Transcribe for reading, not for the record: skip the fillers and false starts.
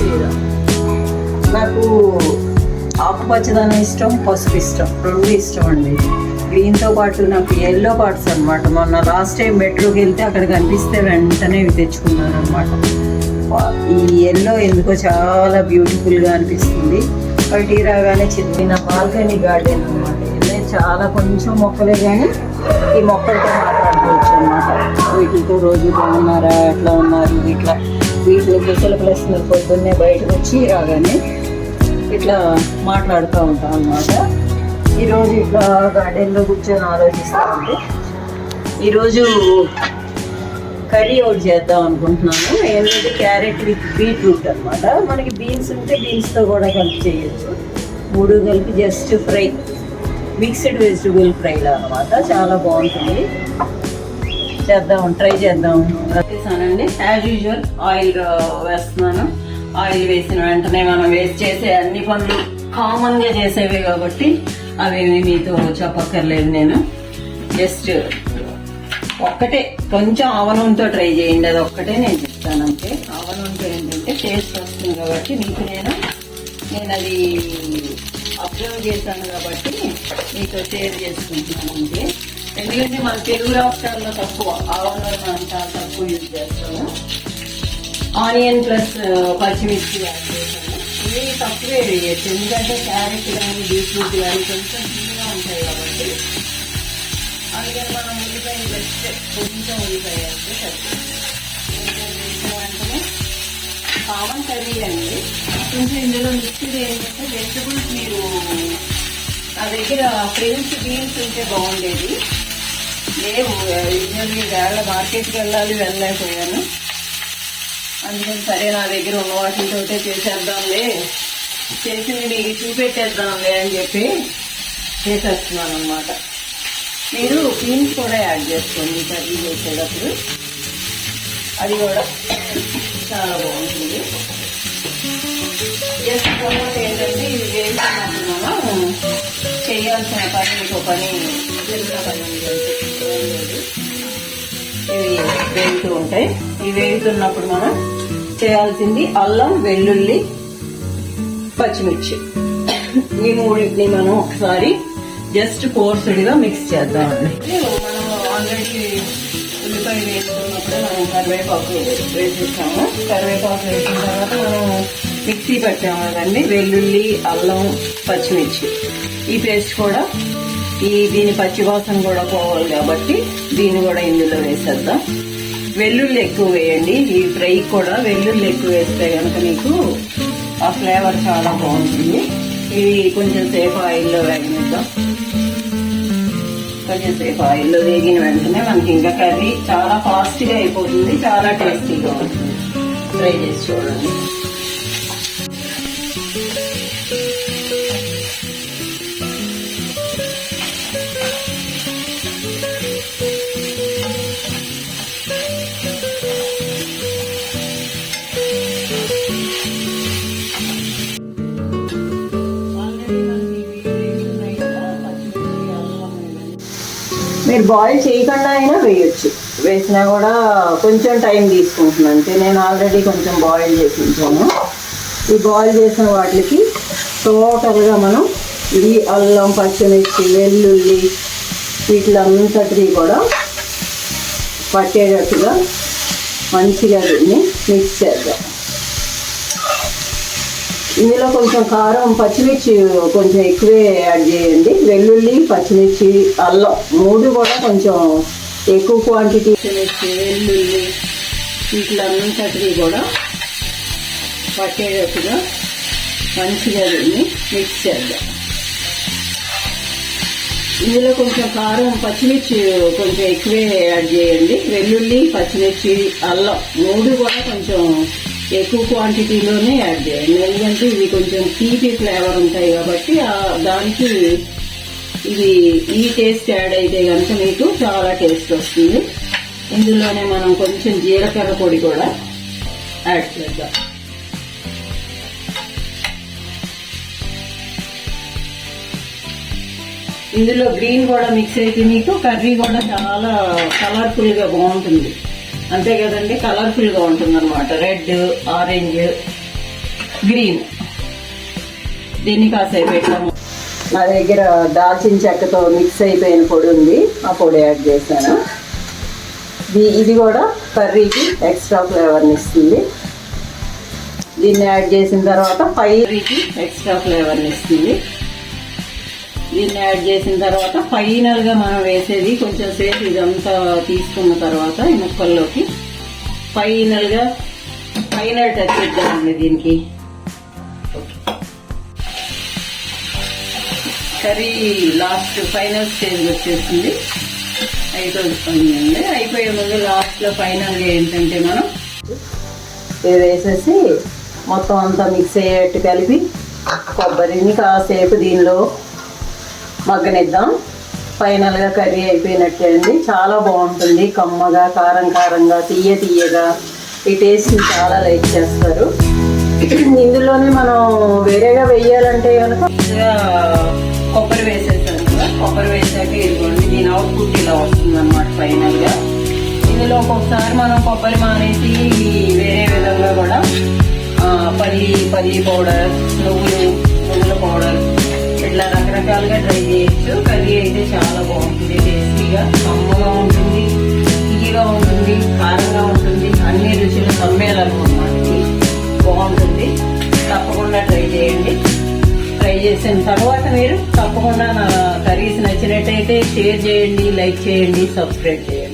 శ్రీరామ్. నాకు ఆకుపచ్చదనం ఇష్టం, పసుపు ఇష్టం, రెండు ఇష్టం అండి. గ్రీన్తో పాటు నాకు ఎల్లో పార్ట్స్ అనమాట. మొన్న లాస్ట్ టైం మెట్రోకి వెళ్తే అక్కడ కనిపిస్తే వెంటనే ఇవి తెచ్చుకున్నాను అనమాట. ఈ ఎల్లో ఎందుకో చాలా బ్యూటిఫుల్గా అనిపిస్తుంది. బయట రాగానే చిన్న బాల్కనీ గార్డెన్ అనమాట. చాలా కొంచెం మొక్కలే కానీ ఈ మొక్కలతో మాట్లాడుకోవచ్చు అనమాట. వీటితో రోజు బాగున్నారా, ఎట్లా ఉన్నారు, వీటిని కుశల ప్లస్ పొద్దున్నే బయటకు వచ్చి రాగానే ఇట్లా మాట్లాడుతూ ఉంటాం అన్నమాట. ఈరోజు ఇట్లా గార్డెన్లో కూర్చొని ఆలోచిస్తూ ఉంటే ఈరోజు కర్రీ ఒకటి చేద్దాం అనుకుంటున్నాను. ఏంటంటే క్యారెట్ విత్ బీట్రూట్ అనమాట. మనకి బీన్స్ ఉంటే బీన్స్తో కూడా కలిపి చేయొచ్చు. మూడు కలిపి జస్ట్ ఫ్రై, మిక్స్డ్ వెజిటబుల్ ఫ్రైలా అనమాట. చాలా బాగుంటుంది. ట్రై చేద్దాం. వేసానండి యాజ్ యూజువల్. ఆయిల్ వేస్తున్నాను. ఆయిల్ వేసిన వెంటనే మనం వేస్ట్ చేసే అన్ని పనులు కామన్గా చేసేవే కాబట్టి అవేమి మీతో చెప్పక్కర్లేదు. నేను జస్ట్ ఒక్కటే కొంచెం ఆవనంతో ట్రై చేయండి. అది ఒక్కటే నేను చెప్తాను అంతే. ఆవనంతో ఏంటంటే టేస్ట్ వస్తుంది కాబట్టి మీకు నేను అది అబ్జర్వ్ చేశాను కాబట్టి మీతో షేర్ చేసుకుంటున్నాను అంతే. ఎందుకంటే మన తెలుగు రాష్ట్రాల్లో తక్కువ ఆవనూరు మనం చాలా తక్కువ యూజ్ చేస్తాము. ఆనియన్ ప్లస్ పచ్చిమిర్చి యాడ్ చేస్తాము. ఇవి తక్కువే వేయచ్చు ఎందుకంటే క్యారెట్ కానీ బీట్రూట్ కానీ కొంచెం తీగా ఉంటాయి కాబట్టి. అందుకని మనం ఉల్లిపాయ బెస్ట్ కొంచెం ఉల్లిపాయ వేస్తే వెంటనే కామన్ కర్రీ అండి. కొంచెం ఇందులో మిక్స్డ్ ఏంటంటే వెజిటబుల్స్ మీరు నా దగ్గర ఫ్రెంచ్ బీన్స్ ఉంటే బాగుండేది. లేవు. యూజువల్లీ వేళ మార్కెట్కి వెళ్ళలేకపోయాను. అందుకని సరే నా దగ్గర ఉన్న వాటితోటే చేసేద్దాంలే, చేసింది మీకు చూపెట్టేద్దాంలే అని చెప్పి చేసేస్తున్నాను అనమాట. మీరు బీన్స్ కూడా యాడ్ చేసుకోండి కర్రీ చేసేటప్పుడు. అది కూడా చాలా బాగుంటుంది. జస్ట్ తర్వాత ఏంటంటే ఇది వేసినప్పుడు మనం చేయాల్సిన పని ఇంకో పని జరిగిన పని ఇవి వేగుతూ ఉంటాయి. ఇవి వేగుతున్నప్పుడు మనం చేయాల్సింది అల్లం, వెల్లుల్లి, పచ్చిమిర్చి ఈ మూడింటిని మనం ఒకసారి జస్ట్ ఫోర్స్డ్గా మిక్స్ చేద్దామండి. మనం ఆల్రెడీ ఉల్లిపాయ వేసుకున్నప్పుడే మనం కరివేపాకు వేసేసాము. కరివేపాకు వేసిన తర్వాత మనం మిక్సీ పెట్టాము కదండి. వెల్లుల్లి, అల్లం, పచ్చిమిర్చి ఈ పేస్ట్ కూడా దీని పచ్చివాసన కూడా పోవాలి కాబట్టి దీన్ని కూడా ఇందులో వేసేద్దాం. వెల్లుల్లి ఎక్కువ వేయండి. ఈ ఫ్రై కూడా వెల్లుల్లి ఎక్కువ వేస్తే కనుక మీకు ఆ ఫ్లేవర్ చాలా బాగుంటుంది. ఇవి కొంచెం సేపు ఆయిల్లో వేగనిద్దాం. కొంచెం సేపు ఆయిల్లో వేగిన వెంటనే మనకి ఇంకా కర్రీ చాలా ఫాస్ట్గా అయిపోతుంది, చాలా టేస్టీగా ఉంటుంది. ట్రై చేసి చూడండి. మీరు బాయిల్ చేయకుండా అయినా వేయచ్చు. వేసినా కూడా కొంచెం టైం తీసుకుంటున్నాను అంతే. నేను ఆల్రెడీ కొంచెం బాయిల్ చేసి ఉంచాను. ఈ బాయిల్ చేసిన వాటికి టోటల్గా మనం ఈ అల్లం, పచ్చిమిర్చి, వెల్లుల్లి వీటిలంతటినీ కూడా పట్టేటట్టుగా మంచిగా దీన్ని మిక్స్ చేద్దాం. ఇందులో కొంచెం కారం, పచ్చిమిర్చి కొంచెం ఎక్కువే యాడ్ చేయండి. వెల్లుల్లి, పచ్చిమిర్చి, అల్లం మూడు కూడా కొంచెం ఎక్కువ క్వాంటిటీ. పచ్చిమిర్చి, వెల్లుల్లి వీటిలంతటినీ కూడా పట్టేటట్టుగా మంచిగా దీన్ని మిక్స్ చేద్దాం. ఇందులో కొంచెం కారం, పచ్చిమిర్చి కొంచెం ఎక్కువే యాడ్ చేయండి. వెల్లుల్లి, పచ్చిమిర్చి, అల్లం మూడు కూడా కొంచెం ఎక్కువ క్వాంటిటీలోనే యాడ్ చేయండి. ఎందుకంటే ఇవి కొంచెం తీపి ఫ్లేవర్ ఉంటాయి కాబట్టి దానికి ఇది ఈ టేస్ట్ యాడ్ అయితే కనుక మీకు చాలా టేస్ట్ వస్తుంది. ఇందులోనే మనం కొంచెం జీలకర్ర పొడి కూడా యాడ్ చేద్దాం. ఇందులో గ్రీన్ కూడా మిక్స్ అయితే మీకు కర్రీ కూడా చాలా కలర్ఫుల్గా బాగుంటుంది. అంతే కదండి, కలర్ఫుల్గా ఉంటుంది అనమాట. Red, orange green. దీన్ని కాసేపు పెట్టాము. నా దగ్గర దాల్చిన చెక్కతో మిక్స్ అయిపోయిన పొడి ఉంది, ఆ పొడి యాడ్ చేశాను. ఇది కూడా కర్రీకి ఎక్స్ట్రా ఫ్లేవర్ని ఇస్తుంది. దీన్ని యాడ్ చేసిన తర్వాత కర్రీకి ఎక్స్ట్రా ఫ్లేవర్ని ఇస్తుంది. దీన్ని యాడ్ చేసిన తర్వాత ఫైనల్గా మనం వేసేది కొంచెం సేపు ఇదంతా తీసుకున్న తర్వాత ఈ ముక్కల్లోకి ఫైనల్ టచ్ ఇద్దామండి. దీనికి కర్రీ లాస్ట్ ఫైనల్ స్టేజ్ వచ్చేసింది, అయిపోయిందండి. అయిపోయే ముందు లాస్ట్లో ఫైనల్గా ఏంటంటే మనం ఇది వేసేసి మొత్తం అంతా మిక్స్ అయ్యేట్టు కలిపి కొబ్బరిని కాసేపు దీనిలో మగ్గనిద్దాం. ఫైనల్గా కర్రీ అయిపోయినట్టే అండి. చాలా బాగుంటుంది, కమ్మగా, కారంగా, తీయగా. ఈ టేస్ట్ని చాలా లైక్ చేస్తారు. ఇందులోనే మనం వేరేగా వేయాలంటే కనుక కొబ్బరి వేసేసాను కదా, కొబ్బరి వేసాక ఇదిగోండి దీని అవుట్పుట్ ఇలా వస్తుంది అన్నమాట ఫైనల్గా. ఇందులో ఒక్కొక్కసారి మనం కొబ్బరి మానేసి వేరే విధంగా కూడా పల్లి పౌడర్, నువ్వుల పౌడర్ ఇట్లా రకరకాలుగా ట్రై చేయొచ్చు. కర్రీ అయితే చాలా బాగుంటుంది, టేస్టీగా, కమ్మగా ఉంటుంది, తీయగా ఉంటుంది, కారంగా ఉంటుంది, అన్ని రుచులు సమ్మేళనం బాగుంటుంది. తప్పకుండా ట్రై చేయండి. ట్రై చేసిన తర్వాత మీరు తప్పకుండా నా కర్రీస్ నచ్చినట్టయితే షేర్ చేయండి, లైక్ చేయండి, సబ్స్క్రైబ్ చేయండి.